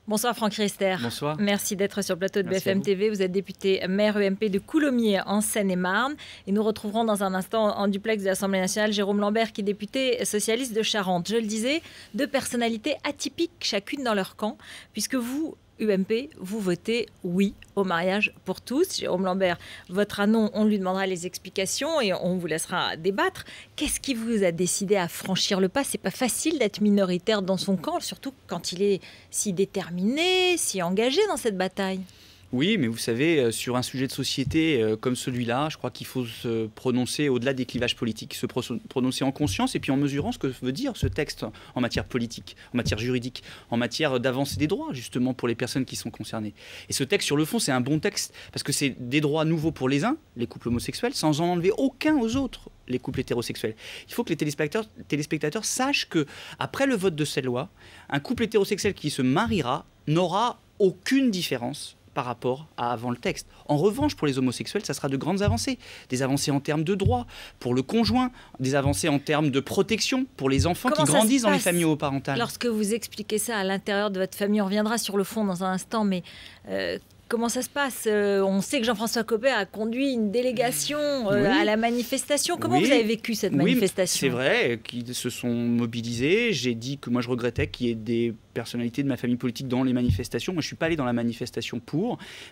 Bonsoir Franck Riester. Bonsoir. Merci d'être sur le plateau de Merci BFM TV. Vous êtes député maire UMP de Coulommiers en Seine-et-Marne. Et nous retrouverons dans un instant en duplex de l'Assemblée nationale Jérôme Lambert qui est député socialiste de Charente. Je le disais, deux personnalités atypiques chacune dans leur camp, puisque vous, UMP, vous votez oui au mariage pour tous. Jérôme Lambert votera non, on lui demandera les explications et on vous laissera débattre. Qu'est-ce qui vous a décidé à franchir le pas? C'est pas facile d'être minoritaire dans son camp, surtout quand il est si déterminé, si engagé dans cette bataille. Oui, mais vous savez, sur un sujet de société comme celui-là, je crois qu'il faut se prononcer au-delà des clivages politiques, se prononcer en conscience et puis en mesurant ce que veut dire ce texte en matière politique, en matière juridique, en matière d'avancée des droits, justement, pour les personnes qui sont concernées. Et ce texte, sur le fond, c'est un bon texte parce que c'est des droits nouveaux pour les uns, les couples homosexuels, sans en enlever aucun aux autres, les couples hétérosexuels. Il faut que les téléspectateurs sachent que, après le vote de cette loi, un couple hétérosexuel qui se mariera n'aura aucune différence par rapport à avant le texte. En revanche, pour les homosexuels, ça sera de grandes avancées. Des avancées en termes de droits pour le conjoint, des avancées en termes de protection pour les enfants qui grandissent dans les familles homoparentales. Lorsque vous expliquez ça à l'intérieur de votre famille, on reviendra sur le fond dans un instant, mais comment ça se passe? On sait que Jean-François Copé a conduit une délégation à la manifestation. Comment vous avez vécu cette manifestation? C'est vrai qu'ils se sont mobilisés. J'ai dit que moi je regrettais qu'il y ait des personnalités de ma famille politique dans les manifestations. Moi, je ne suis pas allé dans la manifestation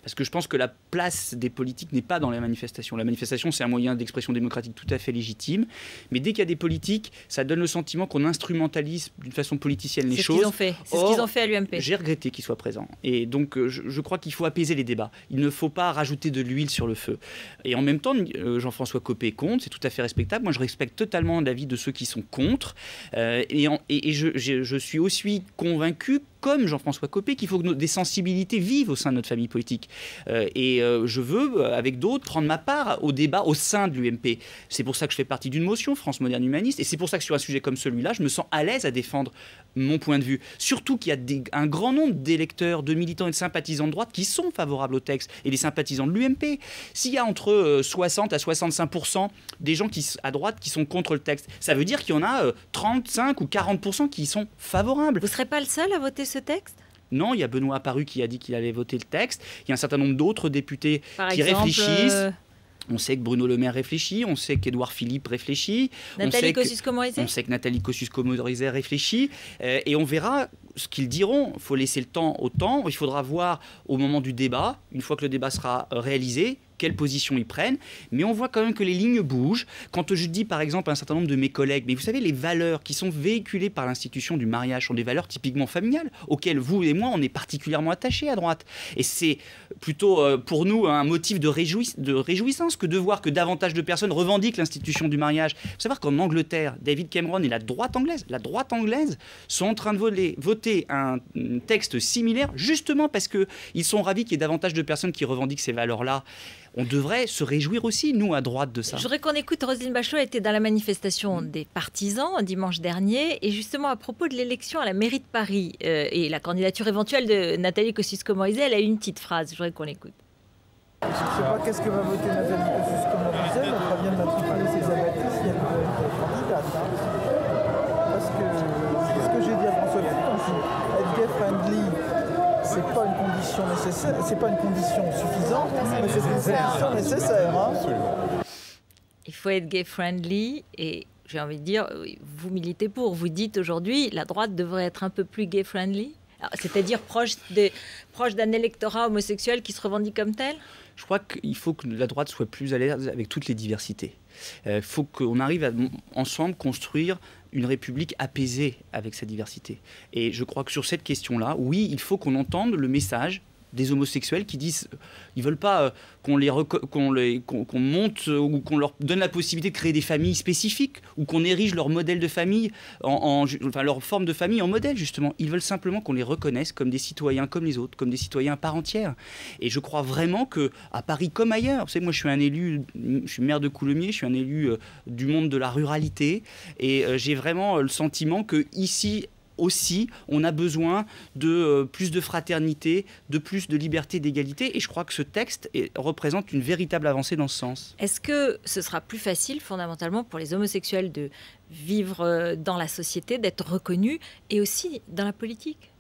parce que je pense que la place des politiques n'est pas dans la manifestation. La manifestation, c'est un moyen d'expression démocratique tout à fait légitime. Mais dès qu'il y a des politiques, ça donne le sentiment qu'on instrumentalise d'une façon politicienne les choses. C'est ce qu'ils ont fait à l'UMP. J'ai regretté qu'ils soient présents. Et donc, je crois qu'il faut apaiser les débats. Il ne faut pas rajouter de l'huile sur le feu. Et en même temps, Jean-François Copé compte, c'est tout à fait respectable. Moi, je respecte totalement l'avis de ceux qui sont contre. Je suis aussi convaincu, comme Jean-François Copé, qu'il faut que des sensibilités vivent au sein de notre famille politique. Je veux, avec d'autres, prendre ma part au débat au sein de l'UMP. C'est pour ça que je fais partie d'une motion, France Moderne Humaniste, et c'est pour ça que sur un sujet comme celui-là, je me sens à l'aise à défendre mon point de vue. Surtout qu'il y a un grand nombre d'électeurs, de militants et de sympathisants de droite qui sont favorables au texte, et des sympathisants de l'UMP. S'il y a entre 60 à 65% des gens à droite qui sont contre le texte, ça veut dire qu'il y en a 35 ou 40% qui y sont favorables. Vous ne serez pas le seul à voter ce texte? Non, il y a Benoît Apparu qui a dit qu'il allait voter le texte. Il y a un certain nombre d'autres députés qui réfléchissent. On sait que Bruno Le Maire réfléchit, on sait qu'Édouard Philippe réfléchit. Nathalie Kosciusko-Morizet. On sait que Nathalie Kosciusko-Morizet réfléchit. Et on verra ce qu'ils diront. Il faut laisser le temps au temps. Il faudra voir au moment du débat, une fois que le débat sera réalisé, quelle position ils prennent, mais on voit quand même que les lignes bougent. Quand je dis par exemple à un certain nombre de mes collègues, mais vous savez, les valeurs qui sont véhiculées par l'institution du mariage sont des valeurs typiquement familiales, auxquelles vous et moi, on est particulièrement attachés à droite. Et c'est plutôt pour nous un motif de réjouissance que de voir que davantage de personnes revendiquent l'institution du mariage. Il faut savoir qu'en Angleterre, David Cameron et la droite anglaise sont en train de voter un texte similaire, justement parce qu'ils sont ravis qu'il y ait davantage de personnes qui revendiquent ces valeurs-là. On devrait se réjouir aussi, nous, à droite, de ça. Je voudrais qu'on écoute Roselyne Bachelot. Elle était dans la manifestation des partisans dimanche dernier. Et justement, à propos de l'élection à la mairie de Paris et la candidature éventuelle de Nathalie Kosciusko-Morizet, elle a eu une petite phrase. Je voudrais qu'on l'écoute. Je ne sais pas qu'est-ce que va voter Nathalie Kosciusko-Morizet. Elle fera bien de matriculer ses abattis si elle veut être candidate. Parce que c'est ce que j'ai dit à François Fillon, être gay-friendly, c'est pas une condition nécessaire, c'est pas une condition suffisante, mais c'est une condition nécessaire. Il faut être gay-friendly et j'ai envie de dire, vous militez pour. Vous dites aujourd'hui, la droite devrait être un peu plus gay-friendly, c'est-à-dire proche d'un électorat homosexuel qui se revendique comme tel? Je crois qu'il faut que la droite soit plus à l'aise avec toutes les diversités. Il faut qu'on arrive à ensemble construire une république apaisée avec sa diversité. Et je crois que sur cette question-là, oui, il faut qu'on entende le message des homosexuels qui disent ils veulent pas qu'on monte ou qu'on leur donne la possibilité de créer des familles spécifiques ou qu'on érige leur modèle de famille, enfin leur forme de famille en modèle justement. Ils veulent simplement qu'on les reconnaisse comme des citoyens comme les autres, comme des citoyens à part entière. Et je crois vraiment que à Paris comme ailleurs, vous savez, moi je suis maire de Coulommiers, je suis un élu du monde de la ruralité et j'ai vraiment le sentiment que ici aussi, on a besoin de plus de fraternité, de plus de liberté, d'égalité. Et je crois que ce texte représente une véritable avancée dans ce sens. Est-ce que ce sera plus facile, fondamentalement, pour les homosexuels de vivre dans la société, d'être reconnus, et aussi dans la politique ?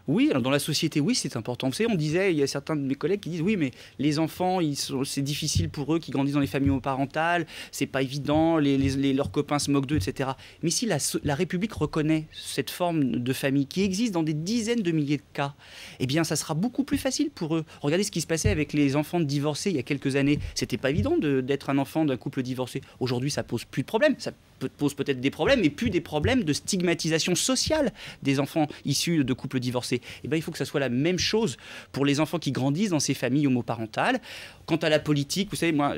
Oui, alors dans la société, oui, c'est important. Vous savez, on disait, il y a certains de mes collègues qui disent, oui, mais les enfants, c'est difficile pour eux qui grandissent dans les familles homoparentales, c'est pas évident, leurs copains se moquent d'eux, etc. Mais si la République reconnaît cette forme de famille qui existe dans des dizaines de milliers de cas, eh bien, ça sera beaucoup plus facile pour eux. Regardez ce qui se passait avec les enfants de divorcés il y a quelques années. C'était pas évident d'être un enfant d'un couple divorcé. Aujourd'hui, ça pose plus de problèmes. Ça pose peut-être des problèmes, mais plus des problèmes de stigmatisation sociale des enfants issus de couples divorcés. Eh bien, il faut que ça soit la même chose pour les enfants qui grandissent dans ces familles homoparentales. Quant à la politique, vous savez, moi,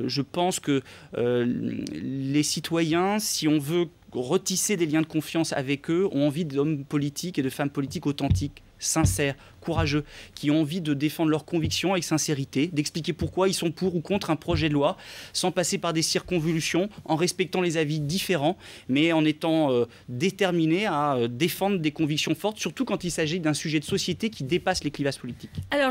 je pense que les citoyens, si on veut retisser des liens de confiance avec eux, ont envie d'hommes politiques et de femmes politiques authentiques, sincères, courageux, qui ont envie de défendre leurs convictions avec sincérité, d'expliquer pourquoi ils sont pour ou contre un projet de loi, sans passer par des circonvolutions, en respectant les avis différents, mais en étant déterminés à défendre des convictions fortes, surtout quand il s'agit d'un sujet de société qui dépasse les clivages politiques. Alors,